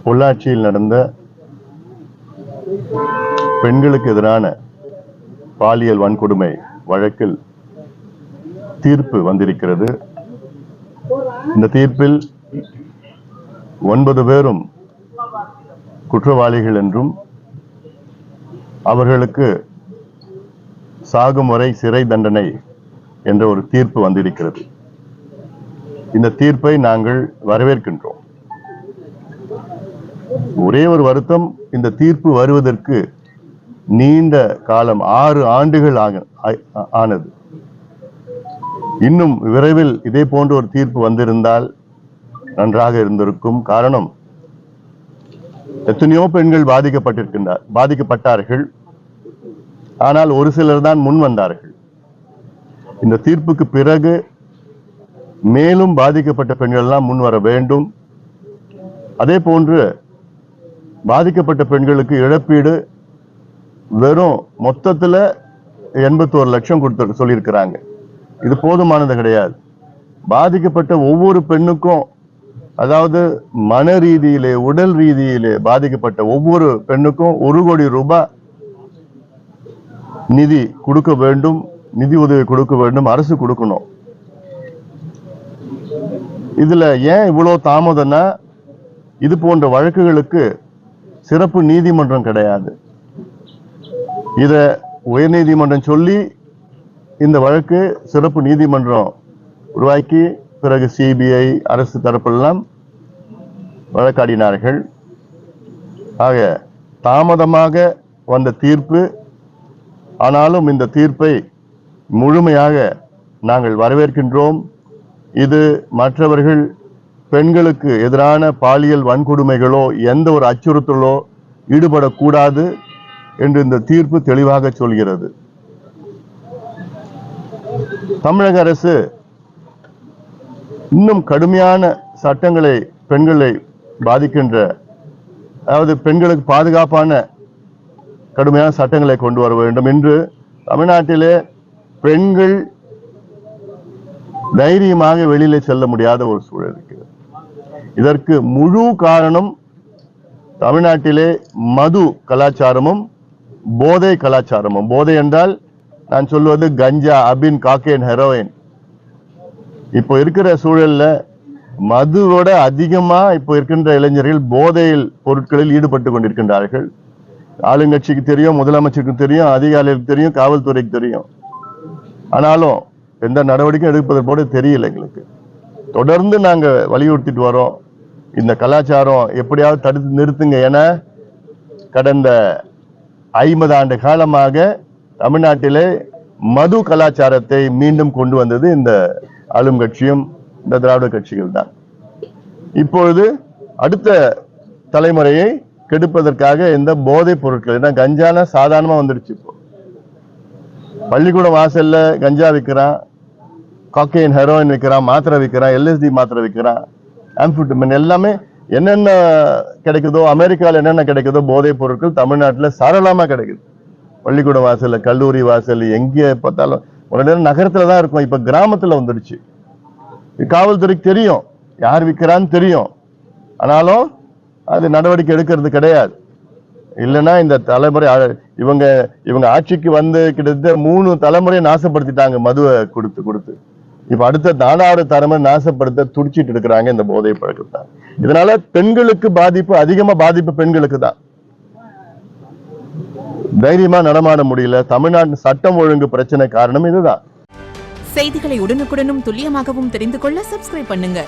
பொள்ளாச்சியில் நடந்த பெண்களுக்கு எதிரான பாலியல் வன்கொடுமை வழக்கில் தீர்ப்பு வந்திருக்கிறது. இந்த தீர்ப்பில் 9 பேரும் குற்றவாளிகள் என்றும் அவர்களுக்கு சாகும் வரை சிறை தண்டனை என்ற ஒரு தீர்ப்பு வந்திருக்கிறது. இந்த தீர்ப்பை நாங்கள் வரவேற்கின்றோம். ஒரே ஒரு வருத்தம், இந்த தீர்ப்பு வருவதற்கு நீண்ட காலம் 6 ஆண்டுகள் ஆனது. இன்னும் விரைவில் இதே போன்ற ஒரு தீர்ப்பு வந்திருந்தால் நன்றாக இருந்திருக்கும். காரணம், எத்தனையோ பெண்கள் பாதிக்கப்பட்டார்கள். ஆனால் ஒரு சிலர் தான் முன் வந்தார்கள். இந்த தீர்ப்புக்கு பிறகு மேலும் பாதிக்கப்பட்ட பெண்கள் எல்லாம் முன் வர வேண்டும். அதே போன்று பாதிக்கப்பட்ட பெண்களுக்கு இழப்பீடு வெறும் மொத்தத்துல 81 லட்சம் கொடுத்து சொல்லியிருக்கிறாங்க. இது போதுமானது கிடையாது. பாதிக்கப்பட்ட ஒவ்வொரு பெண்ணுக்கும், அதாவது மன ரீதியிலே உடல் ரீதியிலே பாதிக்கப்பட்ட ஒவ்வொரு பெண்ணுக்கும் 1 கோடி ரூபாய் நிதி கொடுக்க வேண்டும், நிதி உதவி கொடுக்க வேண்டும், அரசு கொடுக்கணும். இதுல ஏன் இவ்வளவு தாமதம்னா, இது போன்ற வழக்குகளுக்கு சிறப்பு நீதிமன்றம் கிடையாது. இத உயர்நீதிமன்றம் சொல்லி இந்த வழக்கு சிறப்பு நீதிமன்றம் உருவாக்கி பிறகு சிபிஐ அரசு தரப்பெல்லாம் வழக்காடினார்கள். ஆக தாமதமாக வந்த தீர்ப்பு. ஆனாலும் இந்த தீர்ப்பை முழுமையாக நாங்கள் வரவேற்கின்றோம். இது மற்றவர்கள் பெண்களுக்கு எதிரான பாலியல் வன்கொடுமைகளோ எந்த ஒரு அச்சுறுத்தலோ ஈடுபடக்கூடாது என்று இந்த தீர்ப்பு தெளிவாக சொல்கிறது. தமிழக அரசு இன்னும் கடுமையான சட்டங்களை பெண்களை பாதிக்கின்ற, அதாவது பெண்களுக்கு பாதுகாப்பான கடுமையான சட்டங்களை கொண்டு வர வேண்டும். என்று தமிழ்நாட்டிலே பெண்கள் தைரியமாக வெளியிலே செல்ல முடியாத ஒரு சூழல் இருக்கிறது. இதற்கு முழு காரணம் தமிழ்நாட்டிலே மது கலாச்சாரமும் போதை கலாச்சாரமும். போதை என்றால் நான் சொல்வது கஞ்சா, அபின், காக்கேன், ஹெரோயின். இப்போ இருக்கிற சூழல்ல மதுவோட அதிகமா இப்போ இருக்கின்ற இளைஞர்கள் போதையில் பொருட்களில் ஈடுபட்டு கொண்டிருக்கின்றார்கள். ஆளுங்கட்சிக்கு தெரியும், முதலமைச்சருக்கு தெரியும், அதிகாரிகளுக்கு தெரியும், காவல்துறைக்கு தெரியும். ஆனாலும் எந்த நடவடிக்கை எடுப்பது போல தெரியல எங்களுக்கு. தொடர்ந்து நாங்க வலியுறுத்திட்டு வரோம், இந்த கலாச்சாரம் எப்படியாவது தடுத்து நிறுத்துங்க என. கடந்த 50 ஆண்டு காலமாக தமிழ்நாட்டிலே மது கலாச்சாரத்தை மீண்டும் கொண்டு வந்தது இந்த ஆளும் கட்சியும் இந்த திராவிட கட்சிகள் தான். இப்பொழுது அடுத்த தலைமுறையை கெடுப்பதற்காக இந்த போதைப் பொருட்கள், ஏன்னா கஞ்சானா சாதாரணமா வந்துடுச்சு. இப்போ பள்ளிக்கூடம் வாசல்ல கஞ்சா விற்கிறான், காக்கைன், ஹெரோயின் விற்கிறான், மாத்திரை விற்கிறான், LSD மாத்திரை விற்கிறான், ஆம்பிட்டமின், எல்லாமே என்னென்ன கிடைக்குதோ, அமெரிக்காவில் என்னென்ன கிடைக்குதோ போதைப் பொருட்கள் தமிழ்நாட்டில் சரளமா கிடைக்குது. பள்ளிக்கூட வாசல்ல, கல்லூரி வாசல், எங்கே பார்த்தாலும். ஒரு நேரம் நகரத்துல தான் இருக்கும், இப்ப கிராமத்துல வந்துடுச்சு. காவல்துறைக்கு தெரியும் யார் விற்கிறான்னு தெரியும். ஆனாலும் அது நடவடிக்கை எடுக்கிறது கிடையாது. இல்லைன்னா இந்த தலைமுறை, இவங்க ஆட்சிக்கு வந்து கிட்டத்தட்ட 3 தலைமுறையை நாசப்படுத்திட்டாங்க மதுவை கொடுத்து. இப்ப அடுத்த 4வது தலைமுறை நாசப்படுத்த துடிச்சிட்டு இருக்கிறாங்க இந்த போதை பழக்கத்தை. இதனால பெண்களுக்கு பாதிப்பு, அதிகமா பாதிப்பு பெண்களுக்கு தான். தைரியமா நடமாட முடியல. தமிழ்நாட்டு சட்டம் ஒழுங்கு பிரச்சனை காரணம் இதுதான். செய்திகளை உடனுக்குடனும் துல்லியமாகவும் தெரிந்து கொள்ள சப்ஸ்கிரைப் பண்ணுங்க.